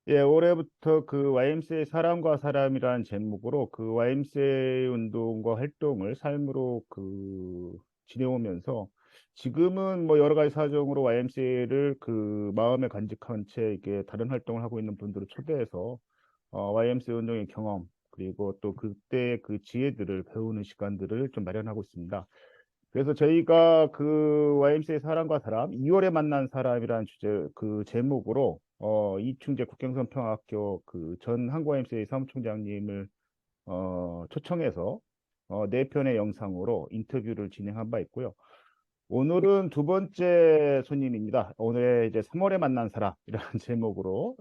예, 올해부터 그 YMCA 사람과 사람이라는 제목으로 그 YMCA 운동과 활동을 삶으로 지내오면서 지금은 뭐 여러 가지 사정으로 YMCA를 그 마음에 간직한 채 이게 다른 활동을 하고 있는 분들을 초대해서 YMCA 운동의 경험 그리고 또 그때 그 지혜들을 배우는 시간들을 좀 마련하고 있습니다. 그래서 저희가 그 YMCA 사람과 사람, 2월에 만난 사람이라는 주제, 그 제목으로, 이충재 국경선 평화학교 그 전 한국 YMCA 사무총장님을, 초청해서, 네 편의 영상으로 인터뷰를 진행한 바 있고요. 오늘은 두 번째 손님입니다. 오늘 이제 3월에 만난 사람이라는 제목으로,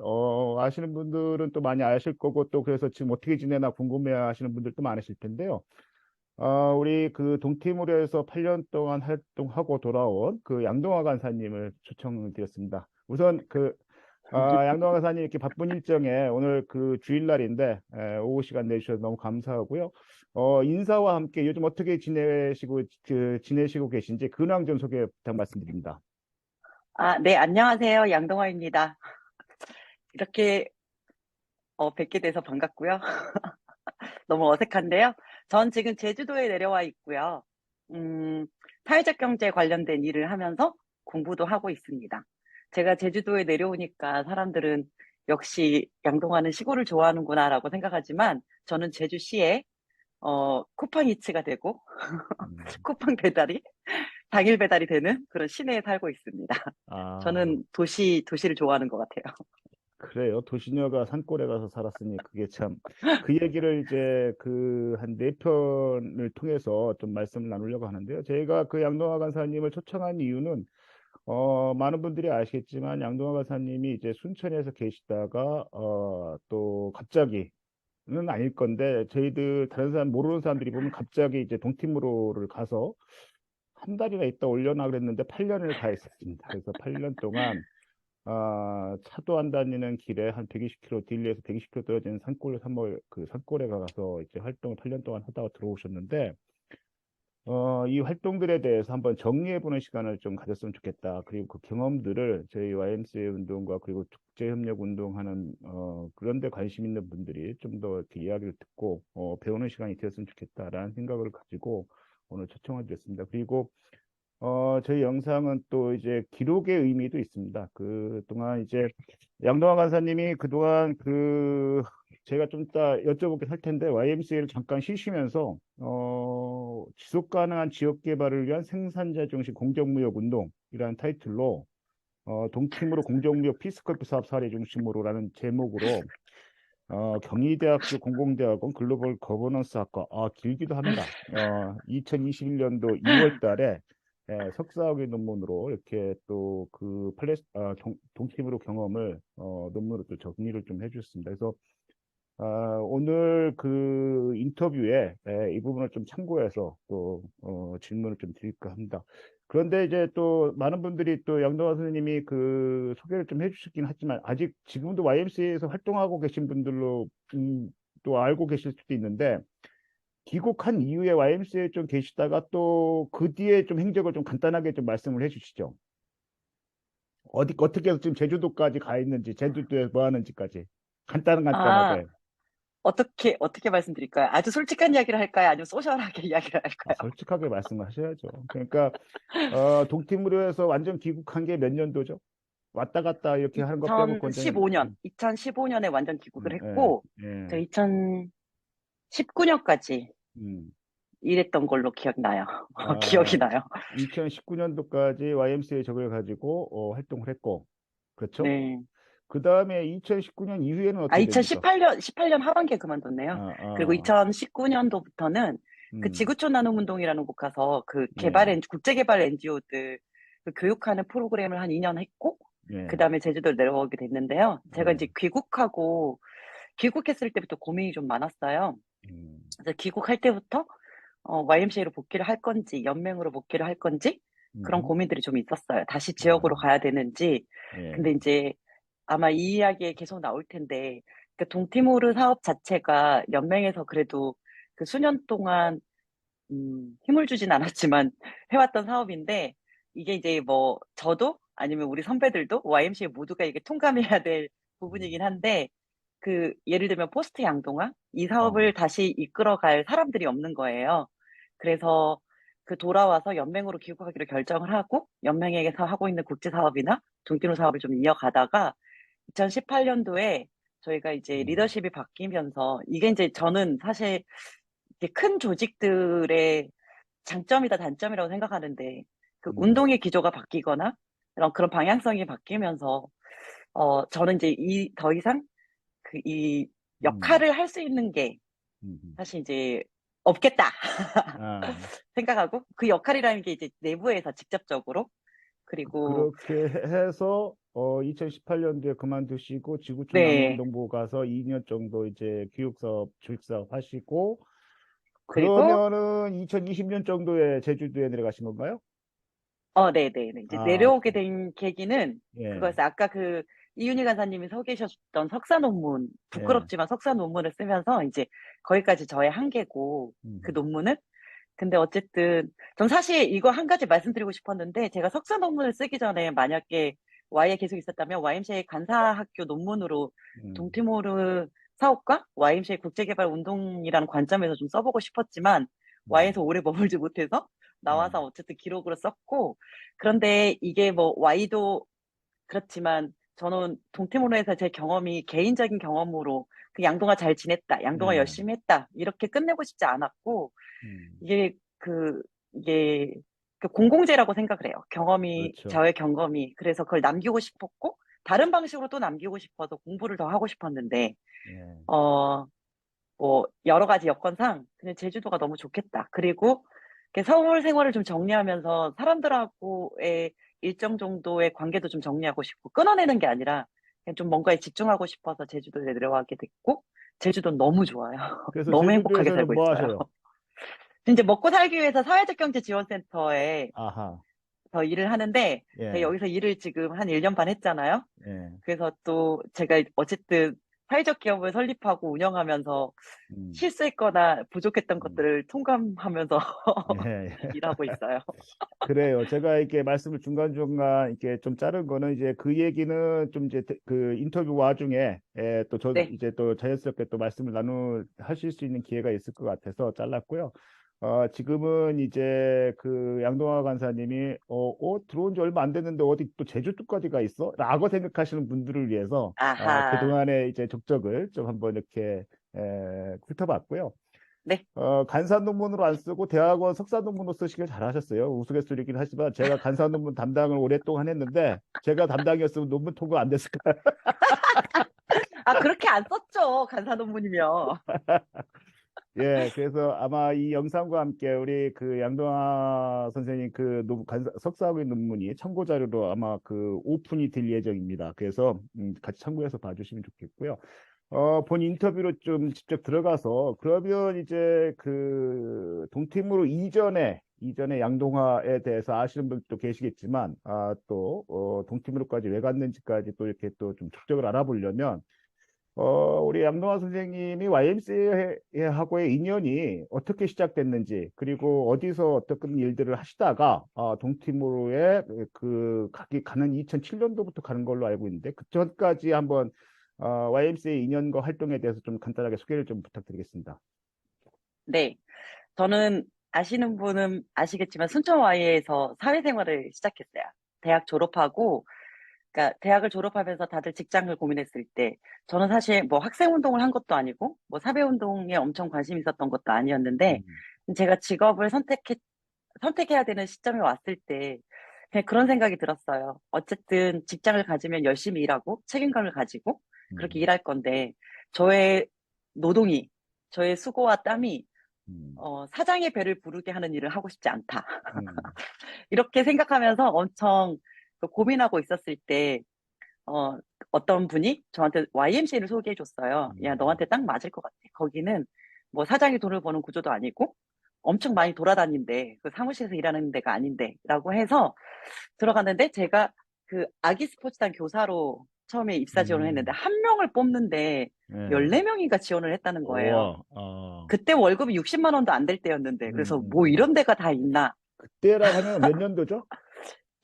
아시는 분들은 또 많이 아실 거고, 또 그래서 지금 어떻게 지내나 궁금해 하시는 분들도 많으실 텐데요. 우리 그 동티모르에서 8년 동안 활동하고 돌아온 그 양동화 간사님을 초청드렸습니다. 우선 양동화 간사님 이렇게 바쁜 일정에 오늘 그 주일날인데 오후 시간 내주셔서 너무 감사하고요. 인사와 함께 요즘 어떻게 지내시고 계신지 근황 좀 소개 부탁 말씀드립니다. 네, 안녕하세요. 양동화입니다. 이렇게 뵙게 돼서 반갑고요. 너무 어색한데요. 전 지금 제주도에 내려와 있고요. 음, 사회적 경제 관련된 일을 하면서 공부도 하고 있습니다. 제가 제주도에 내려오니까 사람들은 역시 양동화는 시골을 좋아하는구나라고 생각하지만 저는 제주시에 쿠팡 이츠가 되고 음, 쿠팡 배달이 당일 배달이 되는 그런 시내에 살고 있습니다. 아, 저는 도시를 좋아하는 것 같아요. 그래요. 도시녀가 산골에 가서 살았으니 그게 참, 그 얘기를 이제 그 한 네 편을 통해서 좀 말씀을 나누려고 하는데요. 저희가 그 양동화 간사님을 초청한 이유는, 많은 분들이 아시겠지만 양동화 간사님이 이제 순천에서 계시다가, 또 갑자기는 아닐 건데, 저희들 다른 사람, 모르는 사람들이 보면 갑자기 이제 동티모로를 가서 한 달이나 있다 올려나 그랬는데 8년을 가 있었습니다. 그래서 8년 동안 차도 안 다니는 길에 한 120km, 딜리에서 120km 떨어지는 그 산골에 가서 이제 활동을 8년 동안 하다가 들어오셨는데, 이 활동들에 대해서 한번 정리해보는 시간을 좀 가졌으면 좋겠다. 그리고 그 경험들을 저희 YMCA 운동과 그리고 국제협력 운동하는, 그런 데 관심 있는 분들이 좀 더 이렇게 이야기를 듣고, 배우는 시간이 되었으면 좋겠다라는 생각을 가지고 오늘 초청을 드렸습니다. 그리고 저희 영상은 또 이제 기록의 의미도 있습니다. 그동안 이제 양동환 간사님이 그동안 제가 좀 이따 여쭤보게 할 텐데 YMCA를 잠깐 쉬시면서 지속 가능한 지역 개발을 위한 생산자 중심 공정무역 운동이라는 타이틀로 동팀으로 공정무역 피스컬프 사업 사례 중심으로라는 제목으로 경희대학교 공공대학원 글로벌 거버넌스 학과, 길기도 합니다. 2021년도 2월 달에 석사학위 논문으로 이렇게 또 동팀으로 경험을 논문으로 또 정리를 좀 해주셨습니다. 그래서 오늘 그 인터뷰에 이 부분을 좀 참고해서 또 질문을 좀 드릴까 합니다. 그런데 이제 또 많은 분들이 또 양동화 선생님이 그 소개를 좀 해주시긴 하지만 아직 지금도 YMCA에서 활동하고 계신 분들로 또 알고 계실 수도 있는데 귀국한 이후에 YMCA에 좀 계시다가 또 그 뒤에 좀 행적을 좀 간단하게 좀 말씀을 해주시죠. 어떻게 해서 지금 제주도까지 가 있는지, 제주도에 뭐 하는지까지 아, 간단하게. 어떻게 말씀드릴까요? 아주 솔직한 이야기를 할까요? 아니면 소셜하게 이야기를 할까요? 솔직하게 말씀하셔야죠. 그러니까 동티무르에서 완전 귀국한 게 몇 년도죠? 왔다 갔다 이렇게 하는 거 빼고 건전히 2015년에 완전 귀국을 예, 했고, 저 예, 2019년까지 음. 일했던 걸로 기억나요. 기억이 아, 나요. 2019년도까지 YMCA 적을 가지고 활동을 했고, 그렇죠? 네. 그 다음에 2019년 이후에는 어떻게 됩니까? 2018년 하반기에 그만뒀네요. 아, 그리고 아, 2019년도부터는 그 음, 지구촌 나눔 운동이라는 곳 가서 그 예, 국제개발 NGO들 그 교육하는 프로그램을 한 2년 했고, 그 예, 다음에 제주도를 내려오게 됐는데요. 제가 예, 이제 귀국했을 때부터 고민이 좀 많았어요. 음, 그래서 귀국할 때부터 YMCA로 복귀를 할 건지, 연맹으로 복귀를 할 건지, 그런 음, 고민들이 좀 있었어요. 다시 지역으로 아, 가야 되는지. 근데 예, 이제 아마 이 이야기에 계속 나올 텐데, 그 동티모르 사업 자체가 연맹에서 그래도 그 수년 동안, 힘을 주진 않았지만 해왔던 사업인데, 이게 이제 뭐, 저도 아니면 우리 선배들도 YMCA 모두가 이게 통감해야 될 부분이긴 한데, 예를 들면 포스트 양동화? 이 어, 사업을 다시 이끌어갈 사람들이 없는 거예요. 그래서 돌아와서 연맹으로 귀국하기로 결정을 하고, 연맹에서 하고 있는 국제 사업이나 동티모 사업을 좀 이어가다가, 2018년도에 저희가 이제 음, 리더십이 바뀌면서, 이게 이제 저는 사실 이렇게 큰 조직들의 장점이다 단점이라고 생각하는데, 음, 운동의 기조가 바뀌거나 그런 방향성이 바뀌면서 저는 이제 더 이상 이 음, 역할을 할 수 있는 게 음. 사실 이제 없겠다 아, 생각하고, 그 역할이라는 게 이제 내부에서 직접적으로, 그리고 그렇게 해서 2018년도에 그만두시고 지구촌 네, 남원동부 가서 2년 정도 이제 교육사업, 조직사업 하시고 그리고 그러면은 2020년 정도에 제주도에 내려가신 건가요? 네네네. 이제 아, 내려오게 된 계기는 예, 그거였어요. 아까 이윤희 간사님이 소개해주셨던 석사 논문, 예, 부끄럽지만 석사 논문을 쓰면서 이제 거기까지 저의 한계고, 그 음, 논문은. 근데 어쨌든, 전 사실 이거 한 가지 말씀드리고 싶었는데, 제가 석사 논문을 쓰기 전에 만약에 Y에 계속 있었다면, YMCA 간사학교 논문으로 음, 동티모르 사업과 YMCA 국제개발 운동이라는 관점에서 좀 써보고 싶었지만, Y에서 음, 오래 머물지 못해서 나와서 음, 어쨌든 기록으로 썼고, 그런데 이게 뭐 Y도 그렇지만, 저는 동티모르에서 제 경험이 개인적인 경험으로 양동아 잘 지냈다, 양동아 예, 열심히 했다, 이렇게 끝내고 싶지 않았고, 음, 이게 이게 공공재라고 생각을 해요. 그렇죠. 저의 경험이. 그래서 그걸 남기고 싶었고, 다른 방식으로 또 남기고 싶어서 공부를 더 하고 싶었는데, 예, 어, 뭐, 여러 가지 여건상, 그냥 제주도가 너무 좋겠다. 그리고, 서울 생활을 좀 정리하면서 사람들하고의 일정 정도의 관계도 좀 정리하고 싶고, 끊어내는 게 아니라, 그냥 좀 뭔가에 집중하고 싶어서 제주도에 내려가게 됐고, 제주도 너무 좋아요. 그래서 너무 행복하게 제주도에서는 살고 뭐 있어요. 하셔요? 이제 먹고 살기 위해서 사회적 경제 지원센터에 아하, 더 일을 하는데, 제가 예, 여기서 일을 지금 한 1년 반 했잖아요. 예, 그래서 또 제가 어쨌든 사회적 기업을 설립하고 운영하면서 음, 실수했거나 부족했던 음, 것들을 통감하면서 예, 일하고 있어요. 그래요. 제가 이렇게 말씀을 중간중간 이렇게 좀 자른 거는 이제 그 얘기는 좀 이제 그 인터뷰 와중에 또 저 네, 이제 또 자연스럽게 또 말씀을 하실 수 있는 기회가 있을 것 같아서 잘랐고요. 지금은 이제 그 양동화 간사님이 들어온 지 얼마 안 됐는데 어디 또 제주도까지 가 있어? 라고 생각하시는 분들을 위해서 아하, 그동안의 이제 적적을 좀 한번 이렇게 훑어봤고요. 네. 간사 논문으로 안 쓰고 대학원 석사 논문으로 쓰시길 잘하셨어요. 우스갯소리긴 하지만 제가 간사 논문 담당을 오랫동안 했는데 제가 담당이었으면 논문 통과 안 됐을 거예요. 아, 그렇게 안 썼죠. 간사 논문이면. 예, 그래서 아마 이 영상과 함께 우리 그 양동화 선생님 그 석사학위 논문이 참고 자료로 아마 그 오픈이 될 예정입니다. 그래서 같이 참고해서 봐주시면 좋겠고요. 본 인터뷰로 좀 직접 들어가서 그러면 이제 그 동팀으로 이전에 양동화에 대해서 아시는 분도 계시겠지만 또 동팀으로까지 왜 갔는지까지 또 이렇게 또 좀 축적을 알아보려면 우리 양동화 선생님이 YMCA하고의 인연이 어떻게 시작됐는지, 그리고 어디서 어떤 일들을 하시다가, 동티모르에 가는 2007년도부터 가는 걸로 알고 있는데, 그 전까지 한번, YMCA 인연과 활동에 대해서 좀 간단하게 소개를 좀 부탁드리겠습니다. 네. 저는 아시는 분은 아시겠지만 순천 Y에서 사회생활을 시작했어요. 대학 졸업하고, 그러니까 대학을 졸업하면서 다들 직장을 고민했을 때, 저는 사실 뭐 학생 운동을 한 것도 아니고, 뭐 사회 운동에 엄청 관심 있었던 것도 아니었는데, 음, 제가 직업을 선택해야 되는 시점이 왔을 때, 그냥 그런 생각이 들었어요. 어쨌든 직장을 가지면 열심히 일하고 책임감을 가지고 그렇게 음, 일할 건데, 저의 노동이, 저의 수고와 땀이 음, 사장의 배를 부르게 하는 일을 하고 싶지 않다. 음, 이렇게 생각하면서 엄청 고민하고 있었을 때, 어, 어떤 분이 저한테 YMCA를 소개해 줬어요. 야, 음, 너한테 딱 맞을 것 같아. 거기는 뭐 사장이 돈을 버는 구조도 아니고 엄청 많이 돌아다닌대. 그 사무실에서 일하는 데가 아닌데. 라고 해서 들어갔는데, 제가 아기 스포츠단 교사로 처음에 입사 지원을 했는데 음, 한 명을 뽑는데 예, 14명인가 지원을 했다는 거예요. 우와, 그때 월급이 60만 원도 안 될 때였는데, 음, 그래서 음, 뭐 음. 이런 데가 다 있나. 그때라 하면 몇 년도죠?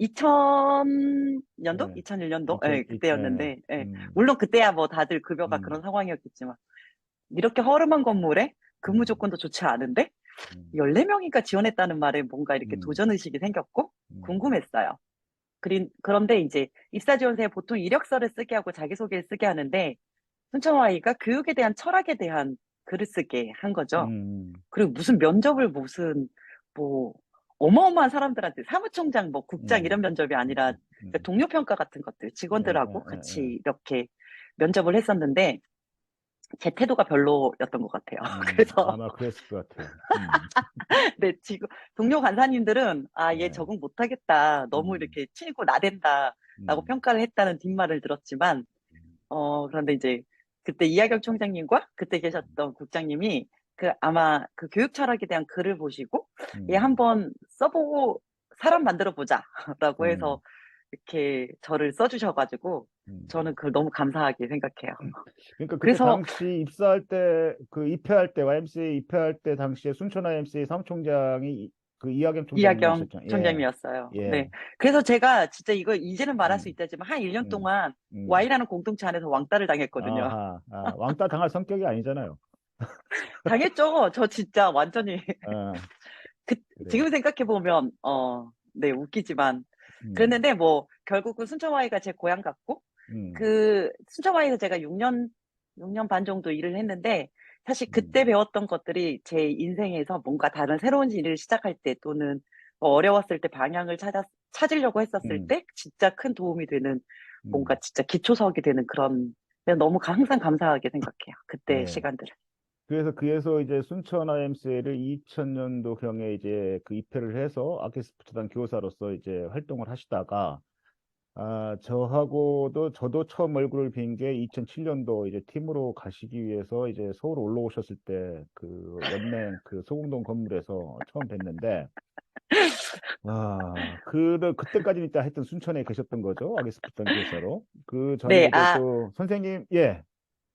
2000년도? 예. 2001년도? 2000, 예, 그때였는데, 예. 음, 물론 그때야 뭐 다들 급여가 그런 음, 상황이었겠지만, 이렇게 허름한 건물에 근무 음, 조건도 좋지 않은데, 음, 14명이가 지원했다는 말에 뭔가 이렇게 음, 도전의식이 생겼고, 음, 궁금했어요. 그런데 이제 입사지원서에 보통 이력서를 쓰게 하고 자기소개를 쓰게 하는데, 순천와이가 교육에 대한 철학에 대한 글을 쓰게 한 거죠. 음, 그리고 무슨 면접을 무슨 뭐 어마어마한 사람들한테 사무총장 뭐 국장 이런 음, 면접이 음, 아니라 그 음, 동료 평가 같은 것들 예, 예, 직원들하고 예, 예. 같이 이렇게 면접을 했었는데 제 태도가 별로였던 것 같아요. 그래서 아마 그랬을 것 같아요. 네, 지금 동료 간사님들은 아, 얘 예, 적응 못하겠다. 너무 음, 이렇게 치고 나댄다라고 음, 평가를 했다는 뒷말을 들었지만 그런데 이제 그때 이하경 총장님과 그때 계셨던 국장님이 그 아마 그 교육 철학에 대한 글을 보시고 얘 음, 한번 써보고 사람 만들어 보자라고 해서 음, 이렇게 저를 써주셔가지고 저는 음. 그걸 너무 감사하게 생각해요. 그러니까 그때 그래서 당시 입사할 때, 그 입회할 때, YMCA 입회할 때 당시에 순천 YMCA 사무총장이 그 이하겸 이하경 총장님이셨죠. 예, 총장님이었어요. 네. 예, 그래서 제가 진짜 이거 이제는 말할 수 음, 있다지만 한 1년 음, 동안 음. Y라는 공동체 안에서 왕따를 당했거든요. 아하, 왕따 당할 성격이 아니잖아요. 당했죠. 저 진짜 완전히 아, 그, 그래요. 지금 생각해보면, 네, 웃기지만. 음, 그랬는데, 뭐, 결국은 순천와이가 제 고향 같고, 음, 그, 순천와이에서 제가 6년 반 정도 일을 했는데, 사실 그때 음, 배웠던 것들이 제 인생에서 뭔가 다른 새로운 일을 시작할 때 또는 뭐 어려웠을 때 방향을 찾으려고 했었을 음, 때 진짜 큰 도움이 되는 뭔가 음. 진짜 기초석이 되는 그런, 그냥 너무 항상 감사하게 생각해요. 그때 예. 시간들을. 그래서 이제 순천 IMCA를 2000년도경에 이제 그 입회를 해서 아키스프트단 교사로서 이제 활동을 하시다가 저도 처음 얼굴을 빈 게 2007년도 이제 팀으로 가시기 위해서 이제 서울 올라오셨을 때 그 연맹 그 소공동 건물에서 처음 뵀는데 그때까지는 일단 하여튼 순천에 계셨던 거죠. 아기스프단 교사로. 그 전에 네, 이제 또 선생님, 예,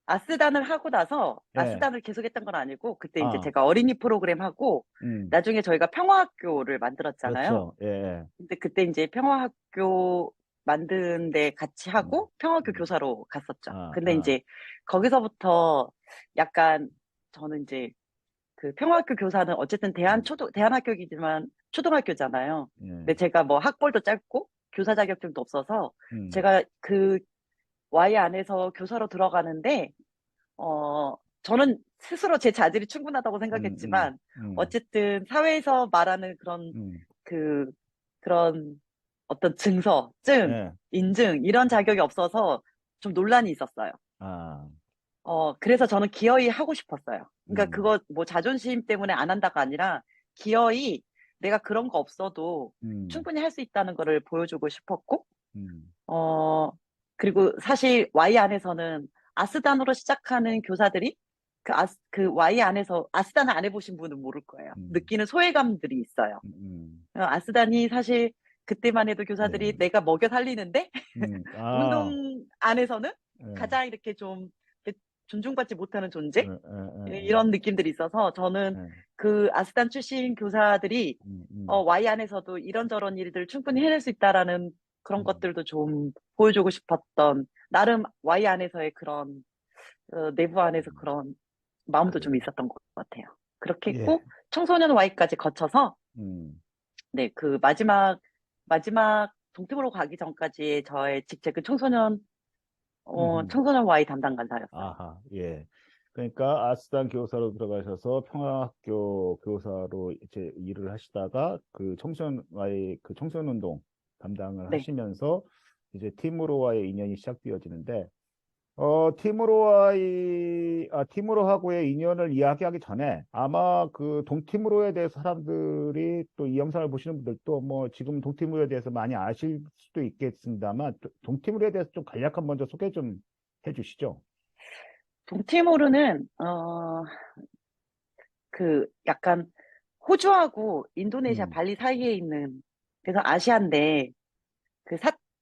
아스단을 하고 나서 예, 아스단을 계속했던 건 아니고 그때 이제 아, 제가 어린이 프로그램 하고 음, 나중에 저희가 평화학교를 만들었잖아요. 그렇죠. 예, 예. 근데 그때 이제 평화학교 만드는 데 같이 음, 하고 평화학교 음, 교사로 갔었죠. 아, 근데 아, 이제 거기서부터 약간 저는 이제 그 평화학교 교사는 어쨌든 음, 대한학교이지만 초등학교잖아요. 예, 근데 제가 뭐 학벌도 짧고 교사 자격증도 없어서 음, 제가 그 Y 안에서 교사로 들어가는데 저는 스스로 제 자질이 충분하다고 음, 음, 생각했지만, 음, 어쨌든 사회에서 말하는 그런, 음, 그, 그런 어떤 증서, 증, 예, 인증, 이런 자격이 없어서 좀 논란이 있었어요. 아, 그래서 저는 기어이 하고 싶었어요. 그러니까 음, 그거 뭐 자존심 때문에 안 한다가 아니라, 기어이 내가 그런 거 없어도 음, 충분히 할 수 있다는 거를 보여주고 싶었고, 음, 어, 그리고 사실 Y 안에서는 아스단으로 시작하는 교사들이 그 Y 안에서 아스단을 안 해보신 분은 모를 거예요. 음, 느끼는 소외감들이 있어요. 음, 아스단이 사실 그때만 해도 교사들이 예, 내가 먹여 살리는데 아, 운동 안에서는 예, 가장 이렇게 좀 이렇게 존중받지 못하는 예, 존재? 예, 이런 느낌들이 있어서 저는 예, 예, 그 아스단 출신 교사들이 음, 음, Y 안에서도 이런저런 일들 충분히 해낼 수 있다라는 그런 음, 것들도 좀 보여주고 싶었던 나름 Y 안에서의 그런 내부 안에서 그런 마음도 좀 그래요. 있었던 것 같아요. 그렇게 예, 했고 청소년 Y까지 거쳐서 음, 네, 그 마지막 동팀으로 가기 전까지의 저의 직책은 청소년 Y 담당 간사였어요. 아하, 예. 그러니까 아스단 교사로 들어가셔서 평화학교 교사로 이제 일을 하시다가 그 청소년와의 그 청소년운동 담당을 네. 하시면서 이제 팀으로와의 인연이 시작되어지는데 팀으로하고의 인연을 이야기하기 전에 아마 그 동팀으로에 대해서 사람들이 또 이 영상을 보시는 분들도 뭐 지금 동팀으로에 대해서 많이 아실 수도 있겠습니다만 동팀으로에 대해서 좀 간략한 먼저 소개 좀 해주시죠. 동티모르는 그 약간 호주하고 인도네시아 음, 발리 사이에 있는 그래서 아시아인데 그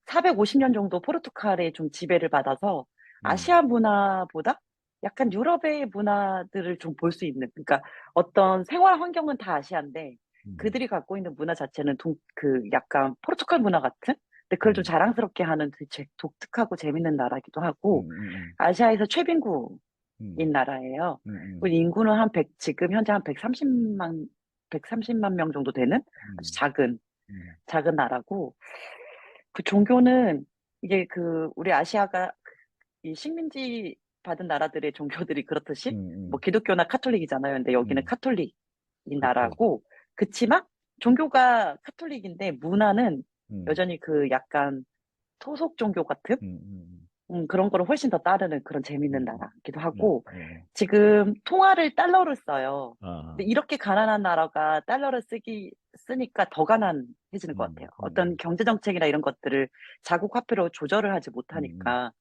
450년 정도 포르투갈의 좀 지배를 받아서 음, 아시아 문화보다 약간 유럽의 문화들을 좀 볼 수 있는 그러니까 어떤 생활 환경은 다 아시아인데 음, 그들이 갖고 있는 문화 자체는 그 약간 포르투갈 문화 같은? 근데 그걸 좀 음, 자랑스럽게 하는 되게 독특하고 재밌는 나라기도 음, 하고, 음, 아시아에서 최빈국인 음, 나라예요. 음, 그리고 인구는 지금 현재 한 130만 명 정도 되는 아주 음, 음, 작은 나라고, 그 종교는 이게 우리 아시아가 이 식민지 받은 나라들의 종교들이 그렇듯이 뭐 음, 기독교나 카톨릭이잖아요. 근데 여기는 음, 카톨릭인 그렇죠. 나라고, 그치만 종교가 카톨릭인데 문화는 음, 여전히 그 약간 토속 종교 같은 음, 음, 그런 거를 훨씬 더 따르는 그런 재밌는 음, 나라기도 네, 하고, 네. 지금 통화를 달러를 써요. 아, 근데 이렇게 가난한 나라가 달러를 쓰니까 더 가난해지는 것 같아요. 어떤 음, 경제 정책이나 이런 것들을 자국 화폐로 조절을 하지 음, 못하니까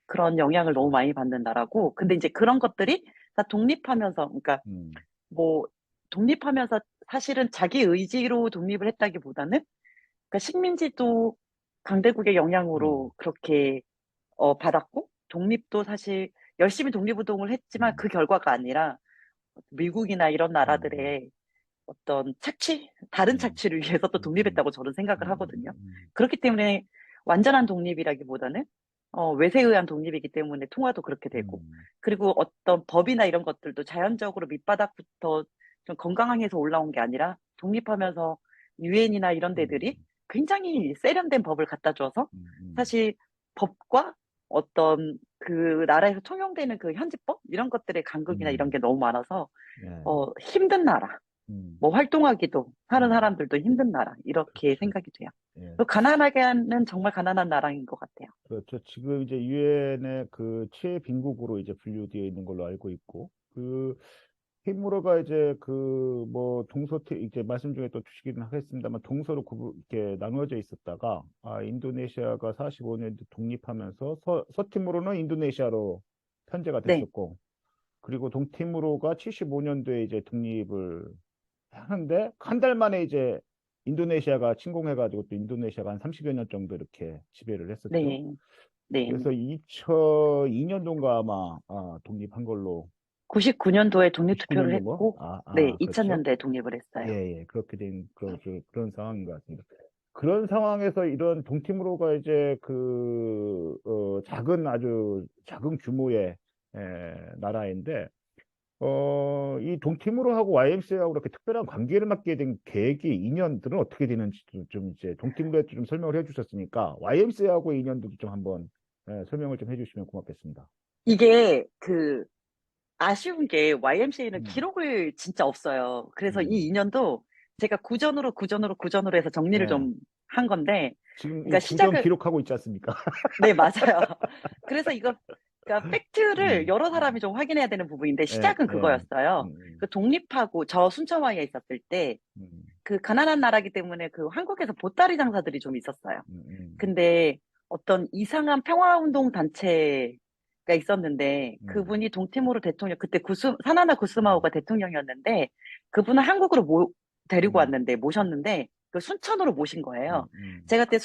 그런 영향을 너무 그렇죠. 많이 받는 나라고, 근데 이제 그런 것들이 다 독립하면서, 그러니까 음, 뭐, 독립하면서 사실은 자기 의지로 독립을 했다기보다는, 그러니까 식민지도 강대국의 영향으로 음, 그렇게 받았고, 독립도 사실 열심히 독립운동을 했지만 음, 그 결과가 아니라 미국이나 이런 음, 나라들의 어떤 다른 음, 착취를 위해서 또 음, 음, 독립했다고 저는 생각을 음, 하거든요. 음, 그렇기 때문에 완전한 독립이라기보다는 외세에 의한 독립이기 때문에 통화도 그렇게 되고, 음, 그리고 어떤 법이나 이런 것들도 자연적으로 밑바닥부터 좀 건강하게 해서 올라온 게 아니라 독립하면서 유엔이나 이런 음, 데들이 굉장히 세련된 법을 갖다 줘서 음, 사실 법과 어떤 그 나라에서 통용되는 그 현지법 이런 것들의 간극이나 이런 음, 게 너무 많아서 예, 힘든 나라. 음, 뭐 활동하기도 하는 음, 사람들도 힘든 나라 이렇게 그렇죠. 생각이 돼요. 예. 또 가난하게는 정말 가난한 나라인 것 같아요. 그렇죠. 지금 이제 유엔의 그 최빈국으로 이제 분류되어 있는 걸로 알고 있고, 그 히무르가 이제 그 뭐 동서 이제 말씀 중에 또 주시기는 하겠습니다만 동서로 이렇게 나누어져 있었다가 인도네시아가 45년에 독립하면서 서티무르는 인도네시아로 편제가 네, 됐었고, 그리고 동티무르가 75년도에 이제 독립을 하는데 한 달 만에 이제 인도네시아가 침공해가지고 또 인도네시아가 한 30여 년 정도 이렇게 지배를 했었죠. 네, 네. 그래서 2002년도인가 아마 독립한 걸로 99년도에 독립투표를 99년도인가? 했고, 네, 그렇죠. 2000년대에 독립을 했어요. 예, 예. 그렇게 된 그런 상황인 것 같습니다. 그런 상황에서 이런 동티모로가 이제 작은 아주 작은 규모의 나라인데 이 동티모로하고 YMCA하고 이렇게 특별한 관계를 맺게 된 계기, 인연들은 어떻게 되는지 좀 이제 동티모로에 좀 설명을 해주셨으니까 YMCA하고 인연들도 좀 한번 설명을 좀 해주시면 고맙겠습니다. 이게 아쉬운 게 YMCA는 음, 기록을 진짜 없어요. 그래서 이 음, 인연도 제가 구전으로 해서 정리를 예. 좀 한 건데, 지금 이 그러니까 구전 시작을, 기록하고 있지 않습니까? 네, 맞아요. 그래서 그러니까 팩트를 음, 여러 사람이 음, 좀 확인해야 되는 부분인데, 예, 시작은 예, 그거였어요. 그 독립하고 저 순천와이에 있었을 때, 음, 그 가난한 나라기 때문에 그 한국에서 보따리 장사들이 좀 있었어요. 음, 근데 어떤 이상한 평화운동 단체가 있었는데, 음, 그분이 동티모르 대통령, 그때 사나나 음, 구스마오가 대통령이었는데, 그분을 한국으로 데리고 음, 모셨는데, 그 순천으로 모신 거예요. 음, 음, 제가 그때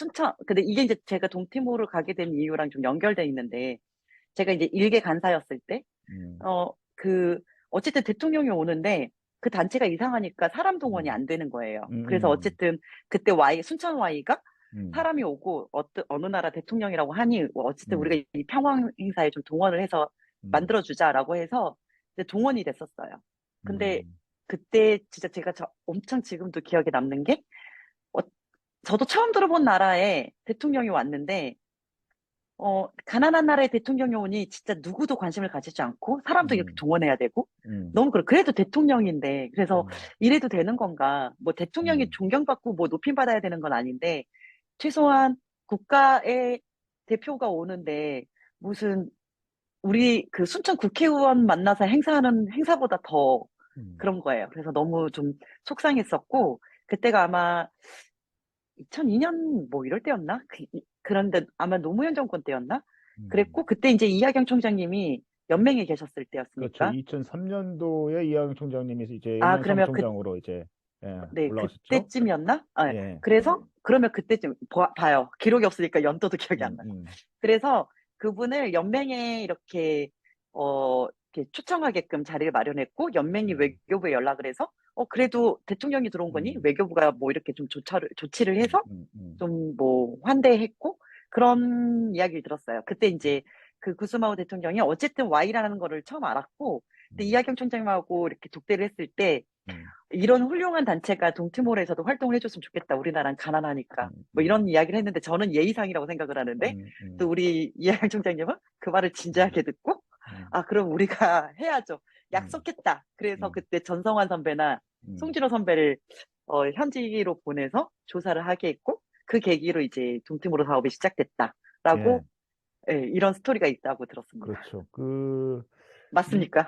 근데 이게 이제 제가 동티모르 가게 된 이유랑 좀 연결돼 있는데, 제가 이제 일개 간사였을 때, 음, 어, 그, 어쨌든 대통령이 오는데, 그 단체가 이상하니까 사람 동원이 음, 안 되는 거예요. 그래서 음, 어쨌든 그때 순천 Y가 음, 사람이 오고 어느 나라 대통령이라고 하니 어쨌든 음, 우리가 이 평화 행사에 좀 동원을 해서 음, 만들어주자라고 해서 이제 동원이 됐었어요. 근데 음, 그때 진짜 제가 엄청 지금도 기억에 남는 게 어, 저도 처음 들어본 나라에 대통령이 왔는데 가난한 나라의 대통령이 오니 진짜 누구도 관심을 가지지 않고 사람도 이렇게 음, 동원해야 되고 음, 너무 그래도 대통령인데 그래서 음, 이래도 되는 건가? 뭐 대통령이 음, 존경받고 뭐 높임받아야 되는 건 아닌데 최소한 국가의 대표가 오는데 무슨 우리 그 순천 국회의원 만나서 행사하는 행사보다 더 음, 그런 거예요. 그래서 너무 좀 속상했었고 그때가 아마 2002년 뭐 이럴 때였나? 그런데 아마 노무현 정권 때였나? 음. 그랬고 그때 이제 이하경 총장님이 연맹에 계셨을 그렇죠. 때였으니까 2003년도에 이하영 총장님이 이제 그러면 연맹사무총장으로 이제 네, 올라가셨죠. 그때쯤이었나? 네. 예. 그래서 그러면 그때쯤 봐요. 기록이 없으니까 연도도 기억이 안 음, 나요. 음, 그래서 그분을 연맹에 이렇게 초청하게끔 자리를 마련했고 연맹이 음, 외교부에 연락을 해서 그래도 대통령이 들어온 거니? 음, 외교부가 뭐 이렇게 좀 조치를 음, 해서 음, 음, 좀 뭐 환대했고 그런 이야기를 들었어요. 그때 이제 그 구스마오 대통령이 어쨌든 Y라는 거를 처음 알았고, 근데 음, 이하경 총장님하고 이렇게 독대를 했을 때 음, 이런 훌륭한 단체가 동티모르에서도 활동을 해줬으면 좋겠다. 우리나라는 가난하니까. 음, 뭐 음, 이런 이야기를 했는데 저는 예의상이라고 생각을 하는데 음, 또 음, 우리 이하경 총장님은 그 말을 음, 진지하게 듣고 음, 아, 그럼 우리가 해야죠. 음, 약속했다. 그래서 음, 그때 전성환 선배나 음. 송진호 선배를 현지로 보내서 조사를 하게 했고 그 계기로 이제 동티모르 사업이 예, 시작됐다라고 예, 이런 스토리가 있다고 들었습니다. 그렇죠. 이, 맞습니까?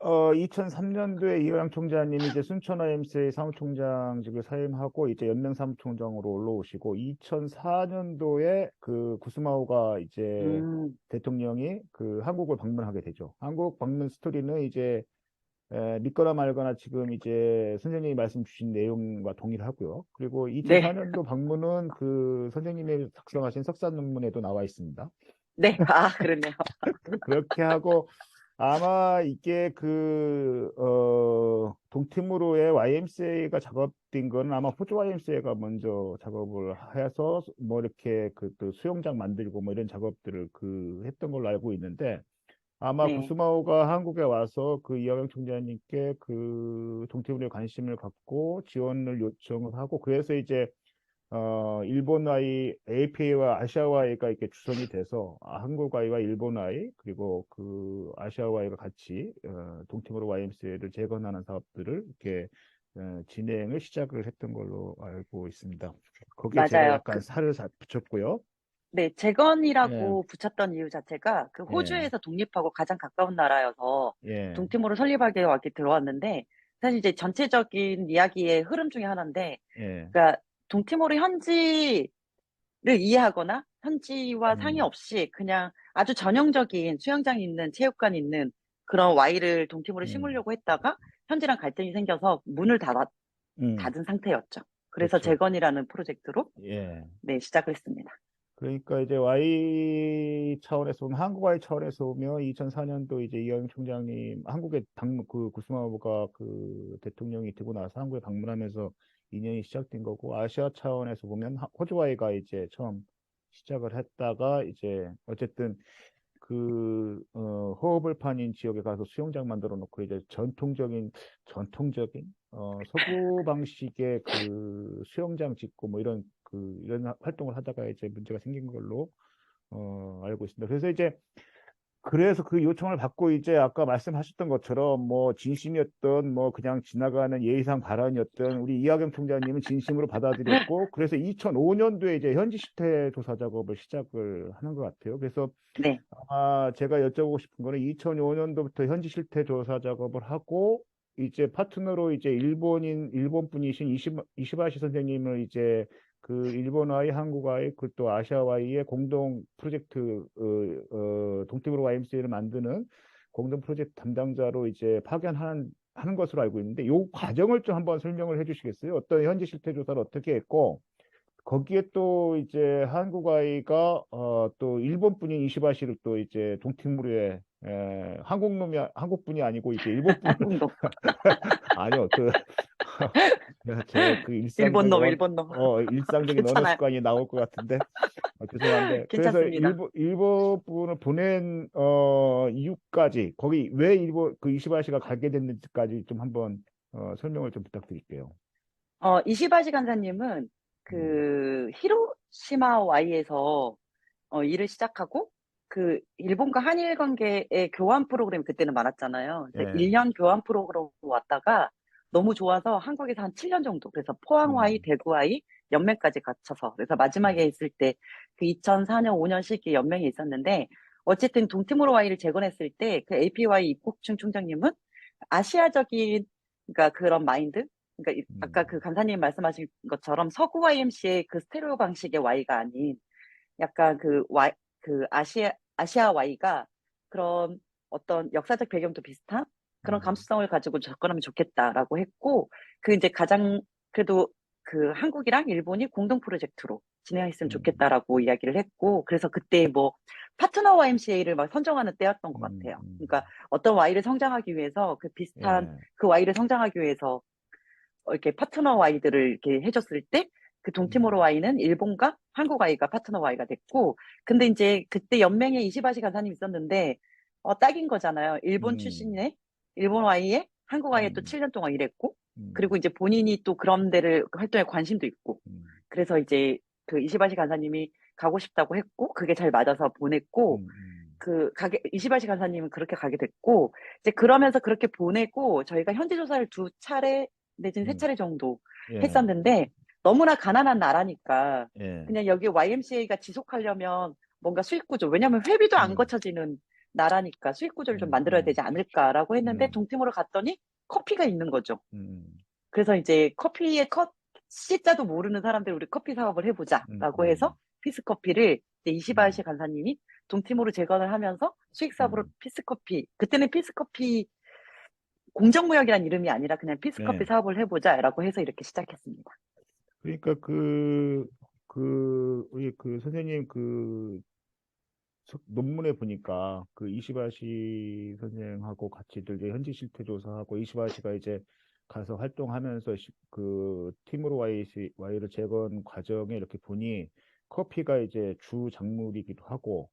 2003년도에 이호영 총장님이 이제 순천 IMC의 사무총장직을 사임하고 이제 연맹 사무총장으로 올라오시고 2004년도에 그 구스마오가 이제 음, 대통령이 그 한국을 방문하게 되죠. 한국 방문 스토리는 이제 믿거나 말거나 지금 이제 선생님이 말씀 주신 내용과 동일하고요. 그리고 네, 2004년도 방문은 그 선생님이 작성하신 석사 논문에도 나와 있습니다. 네, 아, 그러네요. 그렇게 하고 아마 이게 동티모르의 YMCA가 작업된 거는 아마 호주 YMCA가 먼저 작업을 해서 뭐 이렇게 그 또 수영장 만들고 뭐 이런 작업들을 그 했던 걸로 알고 있는데 아마 네, 구스마오가 한국에 와서 그 이화영 총장님께 그 동티모르에 관심을 갖고 지원을 요청을 하고 그래서 이제 일본 APA와 아시아와이가 이렇게 주선이 돼서 한국와이와 일본와이 그리고 그 아시아와이가 같이 동티모르 YMCA를 재건하는 사업들을 이렇게 진행을 시작을 했던 걸로 알고 있습니다. 거기에 제가 맞아요. 약간 살을 붙였고요. 네, 예, 재건이라고 붙였던 이유 자체가 그 예, 호주에서 독립하고 가장 가까운 나라여서 예, 동티모르 설립하게 왔기 들어왔는데 사실 이제 전체적인 이야기의 흐름 중에 하나인데 예, 그러니까 동티모르 현지를 이해하거나 현지와 상의 음, 없이 그냥 아주 전형적인 수영장 있는 체육관 있는 그런 Y를 동티모르에 음, 심으려고 했다가 현지랑 갈등이 생겨서 문을 음, 닫은 상태였죠. 그래서 그렇죠. 재건이라는 프로젝트로 예. 네, 시작을 했습니다. 그러니까 이제 Y 차원에서 보면 한국 Y 차원에서 보면 2004년도 이제 이영 총장님 한국에 방문 그 구스마모가 그 대통령이 되고 나서 한국에 방문하면서 인연이 시작된 거고 아시아 차원에서 보면 호주 Y가 이제 처음 시작을 했다가 이제 어쨌든 허허벌판인 지역에 가서 수영장 만들어 놓고 이제 전통적인 서구 방식의 그 수영장 짓고 뭐 이런 활동을 하다가 이제 문제가 생긴 걸로 알고 있습니다. 그래서 그 요청을 받고 이제 아까 말씀하셨던 것처럼 뭐 진심이었던 뭐 그냥 지나가는 예의상 발언이었던 우리 이하경 총장님은 진심으로 받아들였고 그래서 2005년도에 이제 현지 실태 조사 작업을 시작을 하는 것 같아요. 그래서 네. 제가 여쭤보고 싶은 거는 2005년도부터 현지 실태 조사 작업을 하고 이제 파트너로 이제 일본 분이신 이시바시 선생님을 이제 그 일본와의 한국와의 그 또 아시아와의 공동 프로젝트 동티브로 YMCA를 만드는 공동 프로젝트 담당자로 이제 하는 것으로 알고 있는데 이 과정을 좀 한번 설명을 해주시겠어요? 어떤 현지 실태 조사를 어떻게 했고 거기에 또 이제 한국 아이가 또 일본 분인 이시바시를 또 이제 동티모르에 한국 분이 아니고 이제 일본 분 한국도. 아니요 제 그 일본 놈, 일본 놈. 일상적인 언어 괜찮아요. 습관이 나올 것 같은데 죄송한데 그래서 괜찮습니다. 일본 분을 보낸 이유까지 거기 왜 일본 그 이시바시가 가게 됐는지까지 좀 한번 설명을 좀 부탁드릴게요. 이시바시 간사님은 음, 그 히로시마 Y에서 일을 시작하고 그 일본과 한일 관계의 교환 프로그램이 그때는 많았잖아요. 그래서 예, 1년 교환 프로그램 왔다가 너무 좋아서 한국에서 한 7년 정도 그래서 포항 Y, 음, 대구 Y 연맹까지 거쳐서 그래서 마지막에 음, 있을 때 그 2004년 5년 시기에 연맹이 있었는데 어쨌든 동티모르 Y를 재건했을 때 그 APY 입국충 총장님은 아시아적인 그러니까 그런 마인드 그러니까 아까 음, 그 간사님 말씀하신 것처럼 서구 YMC의 그 스테레오 방식의 Y가 아닌 약간 그 아시아 Y가 그런 어떤 역사적 배경도 비슷한 그런 음. 감수성을 가지고 접근하면 좋겠다라고 했고, 그 이제 가장 그래도 그 한국이랑 일본이 공동 프로젝트로 진행했으면 음, 좋겠다라고 이야기를 했고, 그래서 그때 뭐 파트너 YMCA를 막 선정하는 때였던 것 같아요. 음. 그러니까 어떤 Y를 성장하기 위해서 그 비슷한 예, 그 Y를 성장하기 위해서 이렇게 파트너 Y들을 이렇게 해줬을 때 그 동티모르 음, Y는 일본과 한국 Y가 파트너 Y가 됐고, 근데 이제 그때 연맹에 이시바시 간사님 있었는데 딱인 거잖아요. 일본 음, 출신의 일본 Y에 한국 Y에 또 음, 7년 동안 일했고, 음, 그리고 이제 본인이 또 그런 데를 활동에 관심도 있고, 음, 그래서 이제 그 이시바시 간사님이 가고 싶다고 했고, 그게 잘 맞아서 보냈고, 음, 이시바시 간사님은 그렇게 가게 됐고, 이제 그러면서 그렇게 보내고, 저희가 현지 조사를 두 차례 내지는 세 음, 차례 정도 예, 했었는데, 너무나 가난한 나라니까, 예, 그냥 여기 YMCA가 지속하려면 뭔가 수익 구조, 왜냐면 회비도 안 음, 거쳐지는 나라니까 수익 구조를 좀 음, 만들어야 음, 되지 않을까라고 했는데, 음, 동티모르 갔더니 커피가 있는 거죠. 음, 그래서 이제 C자도 모르는 사람들 우리 커피 사업을 해보자라고 해서 음, 피스커피를 이제 음, 이시바야시 간사님이 동티모르 재건을 하면서 수익 사업으로 음, 피스커피, 그때는 피스커피 공정무역이란 이름이 아니라 그냥 피스커피 예. 사업을 해보자라고 해서 이렇게 시작했습니다. 그러니까 우리 그 선생님 논문에 보니까 그 이시바시 선생하고 같이들 이제 현지 실태 조사하고 이시바시가 이제 가서 활동하면서 그 팀으로 와이를 재건 과정에 이렇게 보니 커피가 이제 주 작물이기도 하고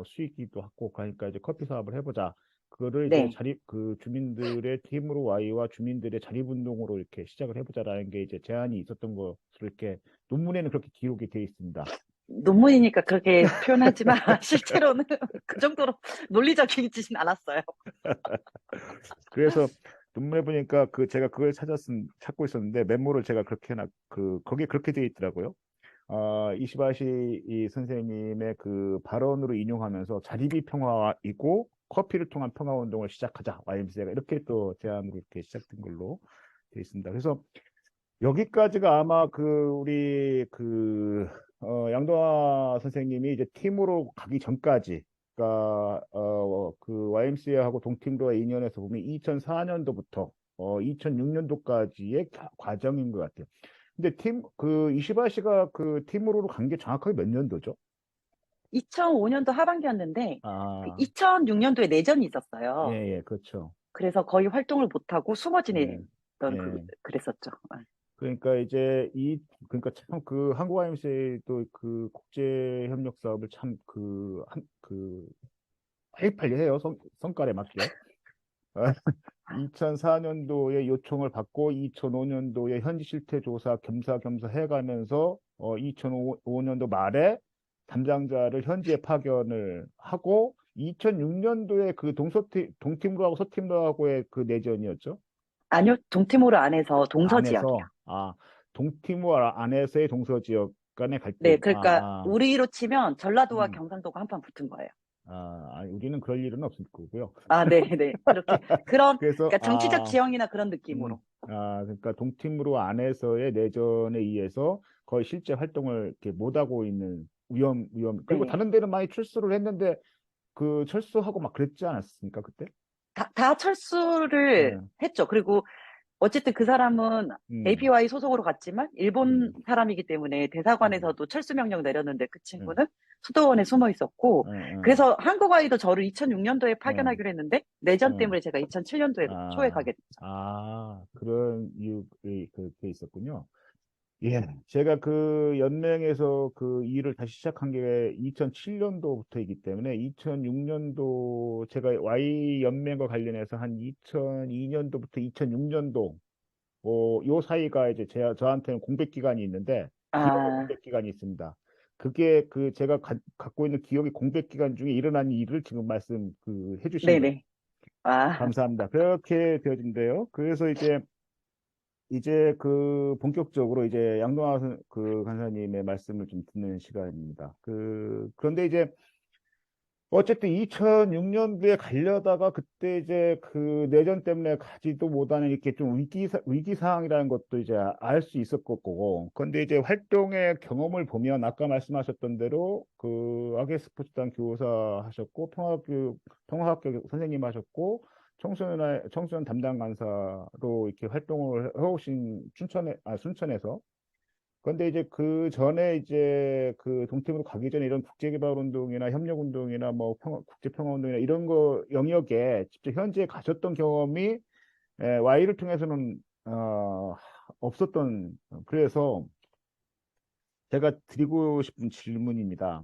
수익이기도 하고 그러니까 이제 커피 사업을 해보자. 그거를 이제 네. 그 주민들의 팀으로 와이와 주민들의 자립운동으로 이렇게 시작을 해보자라는 게 이제 제안이 있었던 것으로 이렇게 논문에는 그렇게 기록이 되어 있습니다. 논문이니까 그렇게 표현하지만 실제로는 그 정도로 논리적이지는 않았어요. 그래서 논문에 보니까 그 제가 그걸 찾고 있었는데 메모를 제가 거기에 그렇게 되어 있더라고요. 이시바시 이 선생님의 그 발언으로 인용하면서 자립이 평화이고 커피를 통한 평화 운동을 시작하자 YMCA가 이렇게 또 제안으로 이렇게 시작된 걸로 되어 있습니다. 그래서 여기까지가 아마 양도화 선생님이 이제 팀으로 가기 전까지, 그러니까 그 YMCA하고 동팀로의 인연에서 보면 2004년도부터 2006년도까지의 과정인 것 같아요. 근데 이시바 씨가 그 팀으로 간 게 정확하게 몇 년도죠? 2005년도 하반기였는데 아, 2006년도에 내전이 예, 있었어요. 예, 그렇죠. 그래서 거의 활동을 못하고 숨어 예, 지냈던 예. 그랬었죠. 그러니까 그러니까 참 그 한국 IMC도 그 국제 협력 사업을 참 빨리빨리 해요. 성과에 맞게. 2004년도에 요청을 받고 2005년도에 현지 실태 조사 겸사겸사 해가면서 2005년도 말에 담당자를 현지에 파견을 하고 2006년도에 그 동팀로하고 서팀로하고의 그 내전이었죠. 아니요, 동티모르 안에서 동서지역이요. 동티모 안에서의 동서지역 간의 네, 갈등. 그러니까 우리로 치면 전라도와 음, 경상도가 한판 붙은 거예요. 우리는 그럴 일은 없을 거고요. 아, 네, 네. 그래서 그러니까 정치적 지형이나 그런 느낌으로. 그러니까 동팀으로 안에서의 내전에 의해서 거의 실제 활동을 이렇게 못하고 있는 그리고 네. 다른 데는 많이 출소를 했는데 그 철수하고 막 그랬지 않았습니까, 그때? 다 철수를 네. 했죠. 그리고 어쨌든 그 사람은 음, APY 소속으로 갔지만 일본 음, 사람이기 때문에 음, 대사관에서도 철수 명령 내렸는데 그 음, 친구는 수도원에 숨어 있었고, 음, 그래서 한국아이도 저를 2006년도에 음, 파견하기로 했는데 내전 음. 때문에 제가 2007년도에 초에 아, 가게 됐죠. 그런 이유가 그게 있었군요. 예, 제가 그 연맹에서 그 일을 다시 시작한 게 2007년도부터이기 때문에 2006년도 제가 Y 연맹과 관련해서 한 2002년도부터 2006년도 요 사이가 이제 저한테는 공백 기간이 있는데 기억의 아, 공백 기간이 있습니다. 그게 제가 갖고 있는 기억의 공백 기간 중에 일어난 일을 지금 해주신 거예요. 네네. 아, 감사합니다. 그렇게 되어진대요. 그래서 이제 그 본격적으로 이제 그 간사님의 말씀을 좀 듣는 시간입니다. 그런데 이제 어쨌든 2006년도에 가려다가 그때 이제 그 내전 때문에 가지도 못하는 이렇게 좀 위기 상황이라는 것도 이제 알 수 있었을 거고. 그런데 이제 활동의 경험을 보면 아까 말씀하셨던 대로 그 아계 스포츠단 교사 하셨고 평화학교 선생님 하셨고 청소년 담당 간사로 이렇게 활동을 해오신 순천에서 그런데 이제 그 전에 이제 그 동팀으로 가기 전에 이런 국제개발운동이나 협력운동이나 뭐 국제평화운동이나 이런 거 영역에 직접 현지에 가셨던 경험이 Y를 통해서는 없었던, 그래서 제가 드리고 싶은 질문입니다.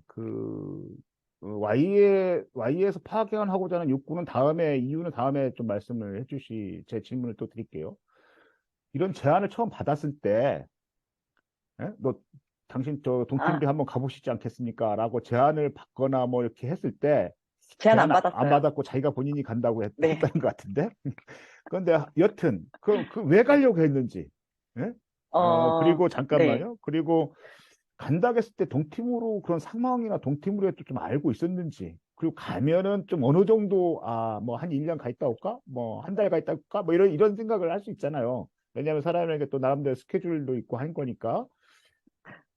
Y에서 파견하고자 하는 욕구는 이유는 다음에 좀 말씀을 제 질문을 또 드릴게요. 이런 제안을 처음 받았을 때, 예? 당신 아, 동팀비 한번 가보시지 않겠습니까? 라고 제안을 받거나 뭐 이렇게 했을 때, 제안 안 제안 안 받았어요. 받았고 자기가 본인이 간다고 네. 했다는 것 같은데? 그런데 여튼, 왜 네. 가려고 했는지, 예? 어, 그리고 네. 잠깐만요. 그리고 간다고 했을 때 동팀으로 그런 상황이나 동팀으로 해도 좀 알고 있었는지, 그리고 가면은 좀 어느 정도, 뭐 한 1년 가 있다 올까? 뭐 한 달 가 있다 올까? 뭐 이런 생각을 할 수 있잖아요. 왜냐하면 사람에게 또 나름대로 스케줄도 있고 한 거니까.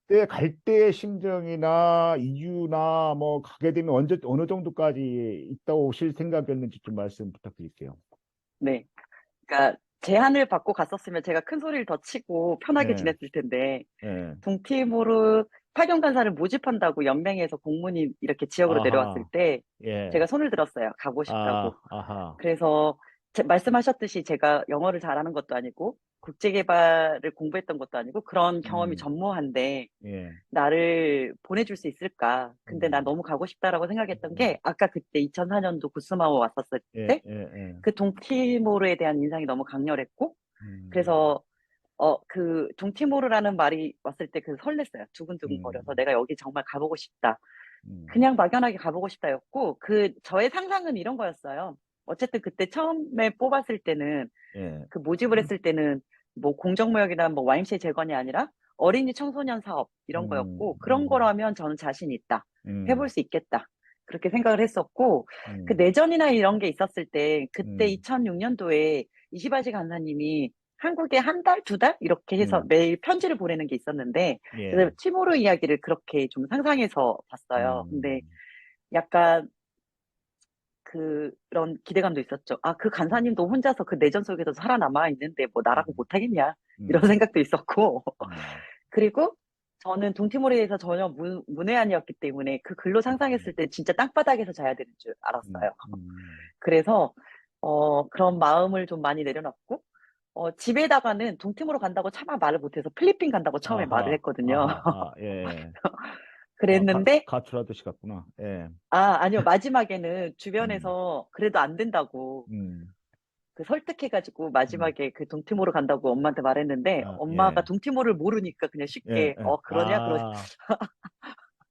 그때 갈 때의 심정이나 이유나 뭐 가게 되면 어느 정도까지 있다 오실 생각이었는지 좀 말씀 부탁드릴게요. 네. 그러니까 제안을 받고 갔었으면 제가 큰 소리를 더 치고 편하게 예, 지냈을 텐데, 예. 동팀으로 파견 간사를 모집한다고 연맹에서 공문이 이렇게 지역으로 내려왔을 아하, 때 예. 제가 손을 들었어요. 가고 싶다고. 아하, 그래서 말씀하셨듯이 제가 영어를 잘하는 것도 아니고 국제개발을 공부했던 것도 아니고 그런 경험이 음, 전무한데 예, 나를 보내줄 수 있을까? 근데 나 음, 너무 가고 싶다라고 생각했던 음, 게 아까 그때 2004년도 구스마모 왔었을 예, 때 예, 예. 그 동티모르에 대한 인상이 너무 강렬했고 음, 그래서 그 동티모르라는 말이 왔을 때 그 설렜어요. 두근두근거려서 음, 내가 여기 정말 가보고 싶다. 음, 그냥 막연하게 가보고 싶다였고 저의 상상은 이런 거였어요. 어쨌든 그때 처음에 뽑았을 때는 예, 그 모집을 했을 때는 뭐 공정무역이나 뭐 YMCA 재건이 아니라 어린이 청소년 사업 이런 음, 거였고 그런 음, 거라면 저는 자신 있다. 해볼 음, 수 있겠다. 그렇게 생각을 했었고 그 음, 내전이나 이런 게 있었을 때 그때 음, 2006년도에 이시바지 간사님이 한국에 한 달, 두 달 이렇게 해서 음, 매일 편지를 보내는 게 있었는데 그래서 예, 티모르 이야기를 그렇게 좀 상상해서 봤어요. 근데 음, 약간 그런 기대감도 있었죠. 아, 그 간사님도 혼자서 그 내전 속에서 살아남아 있는데 뭐 나라고 음, 못하겠냐. 이런 음, 생각도 있었고. 음, 그리고 저는 동티모르에서 전혀 문외한이었기 때문에 그 근로 상상했을 때 진짜 땅바닥에서 자야 되는 줄 음, 알았어요. 음, 그래서, 그런 마음을 좀 많이 내려놨고, 집에다가는 동티모르 간다고 차마 말을 못해서 필리핀 간다고 처음에 말을 했거든요. 예. 그랬는데, 가출하듯이 갔구나. 예, 아니요. 마지막에는 음, 주변에서 그래도 안 된다고 음, 그 설득해가지고 음, 마지막에 그 동티모르 간다고 엄마한테 말했는데 엄마가 예, 동티모르를 모르니까 그냥 예, 쉽게 예. 그러냐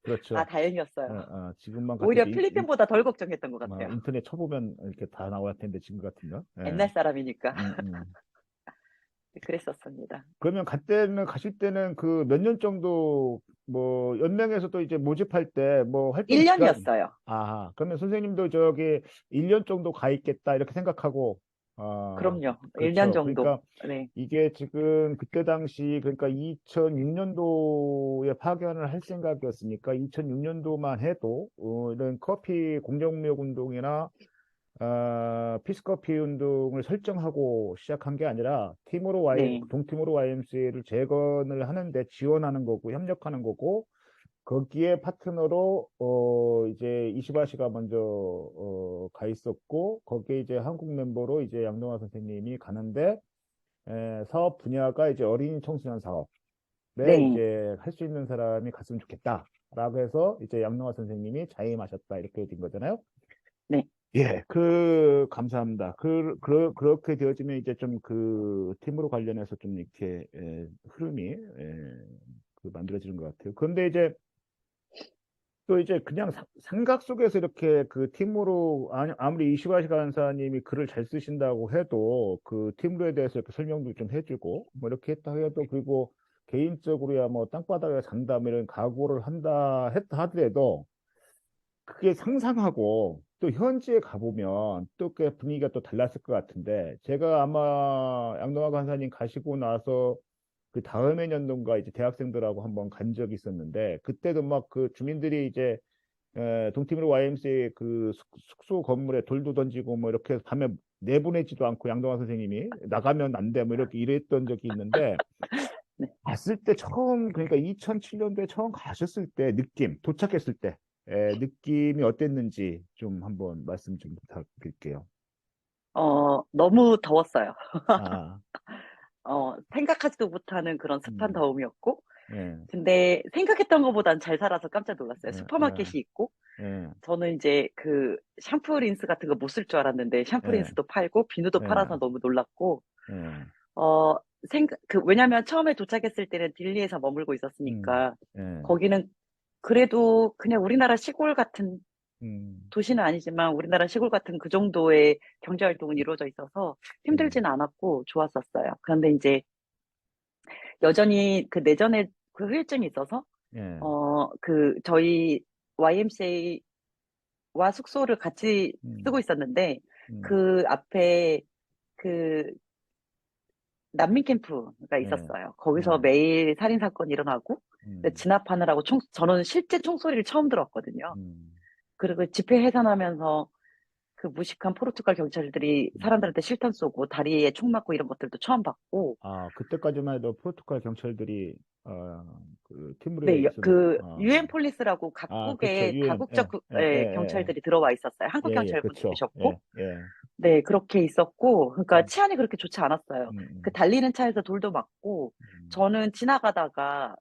그렇죠. 다행이었어요. 지금만 오히려 같아도 필리핀보다 덜 걱정했던 것 같아요. 인터넷 쳐보면 이렇게 다 나올 텐데 지금 같으면. 예. 옛날 사람이니까 음, 음. 그랬었습니다. 그러면 가실 때는 그 몇 년 정도 뭐 연맹에서 또 이제 모집할 때 뭐 활동 기간 1년이었어요. 그러면 선생님도 저기 1년 정도 가 있겠다 이렇게 생각하고 그럼요. 1년 그렇죠. 정도. 그러니까 네. 이게 지금 그때 당시 그러니까 2006년도에 파견을 할 생각이었으니까 2006년도만 해도 이런 커피 공정무역 운동이나 피스커피 운동을 설정하고 시작한 게 아니라 네. 동티모르 YMCA를 재건을 하는데 지원하는 거고 협력하는 거고 거기에 파트너로 이제 이시바시가 먼저 가 있었고 거기에 이제 한국 멤버로 이제 양동화 선생님이 가는데 사업 분야가 이제 어린이 청소년 사업에 네. 이제 할 수 있는 사람이 갔으면 좋겠다라고 해서 이제 양동화 선생님이 자임하셨다 이렇게 된 거잖아요. 네. 예, 감사합니다. 그렇게 되어지면 이제 좀 그 팀으로 관련해서 좀 이렇게, 흐름이, 만들어지는 것 같아요. 그런데 이제 또 이제 그냥 생각 속에서 이렇게 그 팀으로, 아무리 이시바시 간사님이 글을 잘 쓰신다고 해도 그 팀으로에 대해서 이렇게 설명도 좀 해주고, 뭐 이렇게 했다 해도, 그리고 개인적으로야 뭐 땅바닥에 산다, 뭐 이런 각오를 했다 하더라도, 그게 상상하고 또 현지에 가보면 또 그 분위기가 또 달랐을 것 같은데 제가 아마 양동화 간사님 가시고 나서 그 다음해 년도인가 이제 대학생들하고 한번 간 적이 있었는데 그때도 막 그 주민들이 이제 동티모르 YMCA 그 숙소 건물에 돌도 던지고 뭐 이렇게 해서 밤에 내보내지도 않고 양동화 선생님이 나가면 안 돼 뭐 이렇게 이랬던 적이 있는데 네. 갔을 때 그러니까 2007년도에 처음 가셨을 때 도착했을 때 느낌이 어땠는지 좀 한번 말씀 좀 부탁드릴게요. 너무 더웠어요. 아, 생각하지도 못하는 그런 습한 음, 더움이었고, 예, 근데 생각했던 것보단 잘 살아서 깜짝 놀랐어요. 예, 슈퍼마켓이 있고, 예, 저는 이제 그 샴푸 린스 같은 거 못 쓸 줄 알았는데, 샴푸 예, 린스도 팔고, 비누도 예, 팔아서 너무 놀랐고, 예, 어, 왜냐면 처음에 도착했을 때는 딜리에서 머물고 음, 있었으니까, 예, 거기는 그래도 그냥 우리나라 시골 같은, 음, 도시는 아니지만 우리나라 시골 같은 그 정도의 경제활동은 이루어져 있어서 음, 힘들지는 않았고 좋았었어요. 그런데 이제 여전히 그 내전에 그 후유증이 있어서, 예, 저희 YMCA와 숙소를 같이 쓰고 음, 있었는데, 음, 그 앞에 그 난민 캠프가 예, 있었어요. 거기서 예, 매일 살인 사건이 일어나고, 근데 음, 진압하느라고 저는 실제 총소리를 처음 들었거든요. 음, 그리고 집회 해산하면서 그 무식한 포르투갈 경찰들이 음. 사람들한테 실탄 쏘고 다리에 총 맞고 이런 것들도 처음 봤고, 아, 그때까지만 해도 포르투갈 경찰들이 그 티무르에 네, 있었나? 유엔 폴리스라고 그쵸. 각국의 유엔, 다국적 예, 경찰들이 들어와 있었어요. 한국 예, 경찰분도 그쵸. 계셨고, 예, 예, 네, 그렇게 있었고, 그러니까 음, 치안이 그렇게 좋지 않았어요. 그 음, 달리는 차에서 돌도 맞고, 음, 저는 지나가다가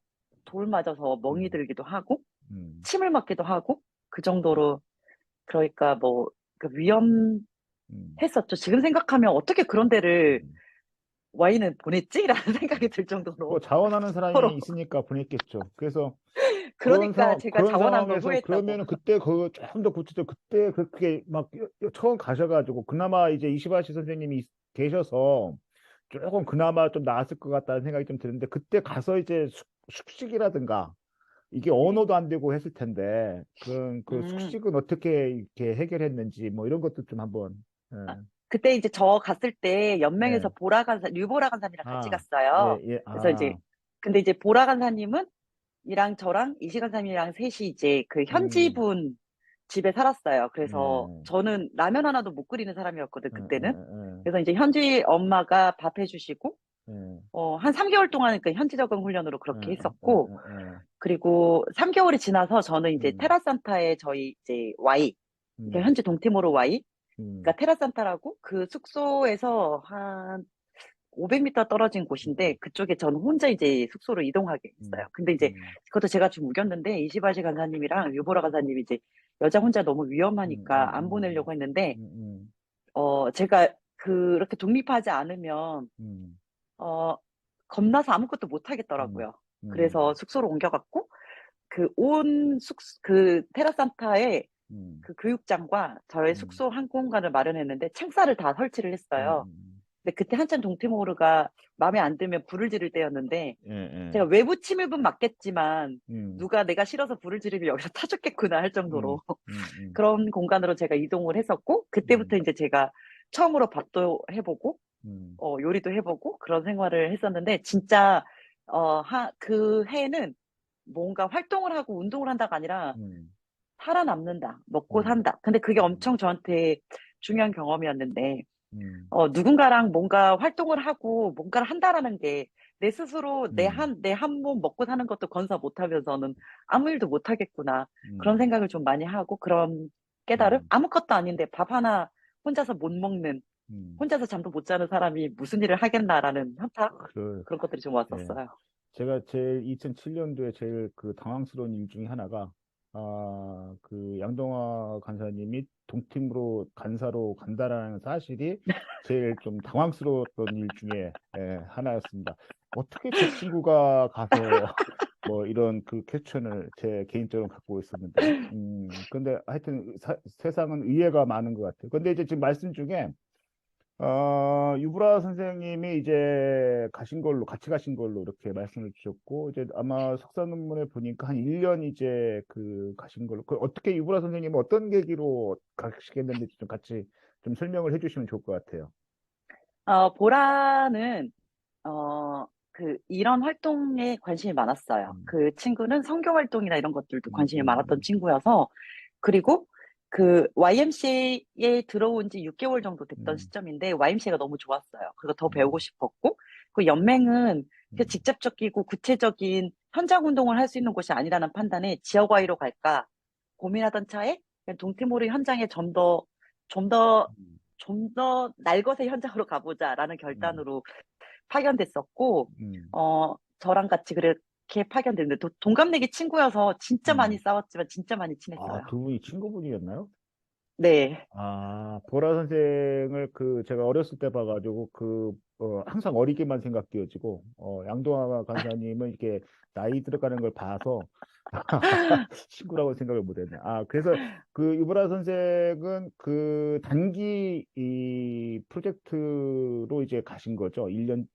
돌 맞아서 멍이 음, 들기도 하고, 음, 침을 맞기도 하고, 그 정도로, 그러니까 뭐, 그 위험했었죠. 음, 지금 생각하면 어떻게 그런 데를 음. 와인을 보냈지? 라는 생각이 음. 들 정도로 뭐 자원하는 서로. 사람이 있으니까 보냈겠죠. 그래서 그러니까 제가 그런 자원한 걸 상황에서 후회했다고. 그러면은 그때 그 좀 더 구체적 그때 그렇게 막 처음 가셔가지고 그나마 이제 이시바시 선생님이 계셔서 조금 그나마 좀 나았을 것 같다는 생각이 좀 드는데 그때 가서 이제 숙식이라든가 이게 네. 언어도 안 되고 했을 텐데 그 음. 숙식은 어떻게 이렇게 해결했는지 뭐 이런 것도 좀 한번 예, 아, 그때 이제 저 갔을 때 연맹에서 예. 류보라 간사님이랑 같이 예, 갔어요. 예, 그래서 근데 이제 보라 간사님은 이랑 저랑 이시간 사님이랑 셋이 이제 그 현지 음, 분 집에 살았어요. 그래서 예, 저는 라면 하나도 못 끓이는 사람이었거든, 예, 그때는. 예, 그래서 이제 현지 엄마가 밥 해주시고, 예, 예. 한 3개월 동안 그 현지 적응 훈련으로 예, 그렇게 예, 했었고, 예, 예. 그리고 3개월이 지나서 저는 이제 음, 테라산타에 저희 이제 Y, 그러니까 음, 현지 동티모르 Y, 음, 그러니까 테라산타라고 그 숙소에서 한 500m 떨어진 곳인데 음, 그쪽에 저는 혼자 이제 숙소로 이동하게 했어요. 음, 근데 이제 음, 그것도 제가 좀 우겼는데 이시바시 간사님이랑 유보라 간사님이 이제 여자 혼자 너무 음, 위험하니까 안 음, 보내려고 했는데 음, 제가 그렇게 독립하지 않으면 음, 어 겁나서 아무것도 못 음, 하겠더라고요. 그래서 음, 숙소로 옮겨갔고 그 테라산타에 음, 그 교육장과 저의 음, 숙소 한 공간을 마련했는데 책사를 다 설치를 했어요. 음, 근데 그때 한참 동티모르가 마음에 안 들면 불을 지를 때였는데 예, 예, 제가 외부 침입은 맞겠지만 음, 누가 내가 싫어서 불을 지르면 여기서 타 죽겠구나 할 음, 정도로 음, 그런 공간으로 제가 이동을 했었고 그때부터 음, 이제 제가 처음으로 밥도 해보고 음, 요리도 해보고 그런 생활을 했었는데 진짜 그 해는 뭔가 활동을 하고 운동을 한다가 아니라 음, 살아남는다, 먹고 음, 산다. 근데 그게 음, 엄청 저한테 중요한 경험이었는데 음, 누군가랑 뭔가 활동을 하고 뭔가를 한다라는 게 내 스스로 음, 내 한 몸 먹고 사는 것도 건사 못 하면서는 아무 일도 못 하겠구나. 그런 음, 생각을 좀 많이 하고 그런 깨달음? 음, 아무것도 아닌데 밥 하나 혼자서 못 먹는, 음. 혼자서 잠도 못 자는 사람이 무슨 일을 하겠나라는 현타? 그, 그런 것들이 좀 예. 왔었어요. 제가 제일 2007년도에 제일 그 당황스러운 일 중에 하나가 그 양동화 간사님이 동팀으로 간사로 간다라는 사실이 제일 좀 당황스러웠던 일 중에 하나였습니다. 어떻게 저 친구가 가서 뭐 이런 그 퀘스천을 제 개인적으로 갖고 있었는데 근데 하여튼 세상은 의외가 많은 것 같아요. 근데 이제 지금 말씀 중에 유브라 선생님이 이제 같이 가신 걸로 이렇게 말씀을 주셨고, 이제 아마 석사 논문에 보니까 한 1년 이제 그 가신 걸로, 그 어떻게 유브라 선생님은 어떤 계기로 가시겠는지 좀 같이 좀 설명을 해주시면 좋을 것 같아요. 보라는, 이런 활동에 관심이 많았어요. 음, 그 친구는 선교 활동이나 이런 것들도 음, 관심이 많았던 음, 친구여서, 그리고 그 YMCA에 들어온 지 6개월 정도 됐던 음, 시점인데, YMCA가 너무 좋았어요. 그래서 더 배우고 음, 싶었고, 그 연맹은 그 음, 직접적이고 구체적인 현장 운동을 할 수 있는 곳이 아니라는 판단에 지역와이로 갈까 고민하던 차에 그냥 동티모르 현장에 좀 더, 음, 좀 더 날것의 현장으로 가보자라는 음, 결단으로 파견됐었고, 음, 저랑 같이 그렇게 파견됐는데, 동갑내기 친구여서 진짜 많이 음. 싸웠지만 진짜 많이 아, 친했어요. 두 분이 친구분이었나요? 네. 아, 보라 선생을 제가 어렸을 때 봐가지고 항상 어리게만 생각되어지고, 양동화 간사님은 이렇게 나이 들어가는 걸 봐서 친구라고 생각을 못했네. 아, 그래서 그 유보라 선생은 그 단기 이 프로젝트로 이제 가신 거죠? 1년.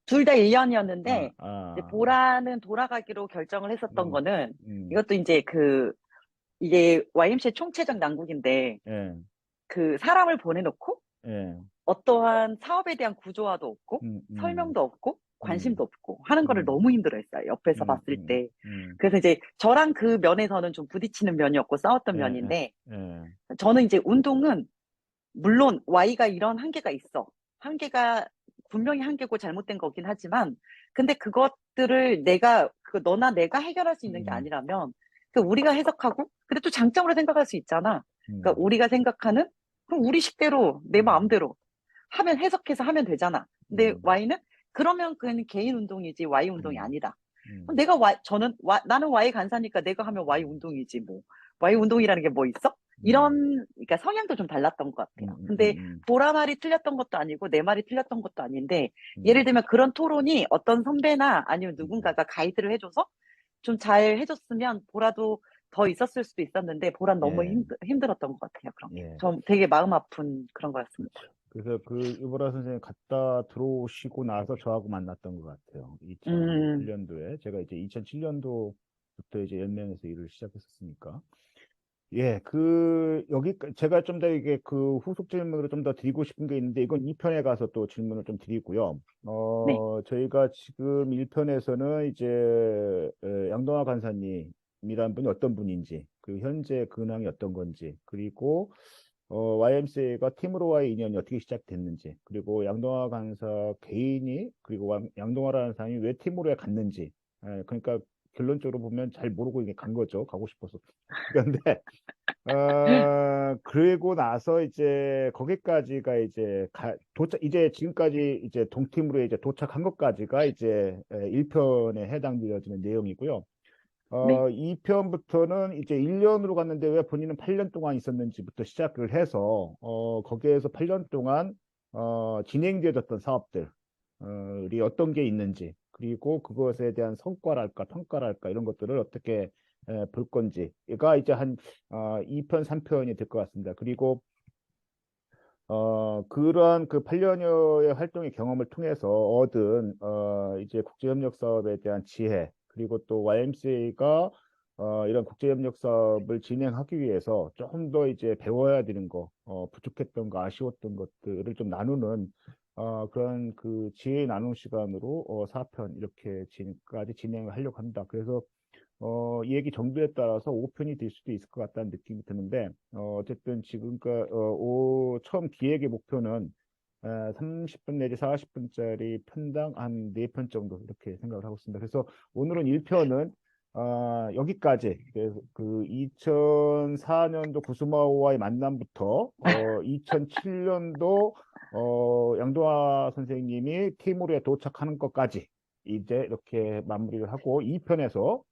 둘 다 아, 1년이었는데, 이제 아, 보라는 돌아가기로 결정을 했었던 음, 거는, 음, 이것도 이제 이게 YMCA 총체적 난국인데, 예, 사람을 보내놓고, 예, 어떠한 사업에 대한 구조화도 없고, 음, 음, 설명도 없고, 음, 관심도 없고, 하는 거를 음, 너무 힘들어했어요. 옆에서 음, 봤을 음, 때. 음, 그래서 이제 저랑 그 면에서는 좀 부딪히는 면이었고, 싸웠던 예, 예, 면인데, 예. 저는 이제 운동은, 물론 Y가 이런 한계가 있어. 한계가 분명히 한계고 잘못된 거긴 하지만, 근데 그것들을 너나 내가 해결할 수 있는 게 음, 아니라면, 우리가 해석하고, 근데 또 장점으로 생각할 수 있잖아. 그러니까 음, 우리가 생각하는, 그럼 우리 식대로, 내 음, 마음대로 해석해서 하면 되잖아. 근데 음, Y는, 그러면 그건 개인 운동이지 Y 운동이 음, 아니다. 그럼 음, 나는 Y 간사니까 내가 하면 Y 운동이지, 뭐. Y 운동이라는 게 뭐 있어? 음, 그러니까 성향도 좀 달랐던 것 음, 같아요. 음, 근데 음, 보라 말이 틀렸던 것도 아니고 내 말이 틀렸던 것도 아닌데, 예를 음, 들면 그런 토론이 어떤 선배나 아니면 음, 누군가가 가이드를 해줘서 좀 잘 해줬으면 보라도 더 있었을 수도 있었는데, 보란 너무 예, 힘들었던 것 같아요, 그런 게. 예, 좀 되게 마음 아픈 그런 거였습니다. 그렇죠. 그래서 그 유보라 선생님 갔다 들어오시고 나서 저하고 만났던 것 같아요. 음, 2008년도에 제가 이제 2007년도부터 이제 연맹에서 일을 시작했었으니까. 예, 여기, 제가 좀 더 이게 후속 질문으로 좀 더 드리고 싶은 게 있는데, 이건 2편에 가서 또 질문을 좀 드리고요. 네. 저희가 지금 1편에서는 이제, 양동화 간사님이란 분이 어떤 분인지, 그 현재 근황이 어떤 건지, 그리고, YMCA가 팀으로와의 인연이 어떻게 시작됐는지, 그리고 양동화 간사 개인이, 그리고 양동화라는 사람이 왜 팀으로에 갔는지, 그러니까 결론적으로 보면 잘 모르고 이게 간 거죠. 가고 싶어서. 그런데, 그리고 나서 이제 거기까지가 이제 이제 지금까지 이제 동팀으로 이제 도착한 것까지가 이제 1편에 해당되어지는 내용이고요. 네. 2편부터는 이제 1년으로 갔는데 왜 본인은 8년 동안 있었는지부터 시작을 해서 거기에서 8년 동안 진행되어졌던 사업들이 어떤 게 있는지 그리고 그것에 대한 성과랄까 평가랄까 이런 것들을 어떻게 볼 건지가 이제 한 2편, 3편이 될 것 같습니다. 그리고 그러한 그 8년여의 활동의 경험을 통해서 얻은, 이제 국제협력 사업에 대한 지혜, 그리고 또 YMCA가, 이런 국제협력 사업을 진행하기 위해서 조금 더 이제 배워야 되는 거, 부족했던 거, 아쉬웠던 것들을 좀 나누는, 그런 그 지혜 나누는 시간으로, 4편 이렇게 지금까지 진행을 하려고 합니다. 그래서 이 얘기 정도에 따라서 5편이 될 수도 있을 것 같다는 느낌이 드는데, 어쨌든 지금까지, 처음 기획의 목표는 30분 내지 40분짜리 편당 한 4편 정도 이렇게 생각을 하고 있습니다. 그래서 오늘은 1편은 여기까지, 그래서 그 2004년도 구스마호와의 만남부터 2007년도 양도화 선생님이 팀으로 도착하는 것까지 이제 이렇게 마무리를 하고 2편에서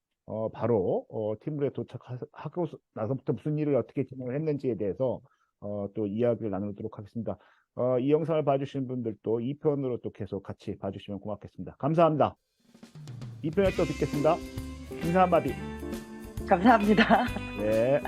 바로 팀으로 도착하고 나서부터 무슨 일을 어떻게 진행을 했는지에 대해서 또 이야기를 나누도록 하겠습니다. 이 영상을 봐주신 분들도 2편으로 또 계속 같이 봐주시면 고맙겠습니다. 감사합니다. 2편에 또 뵙겠습니다. 인사 한마디. 감사합니다. 네.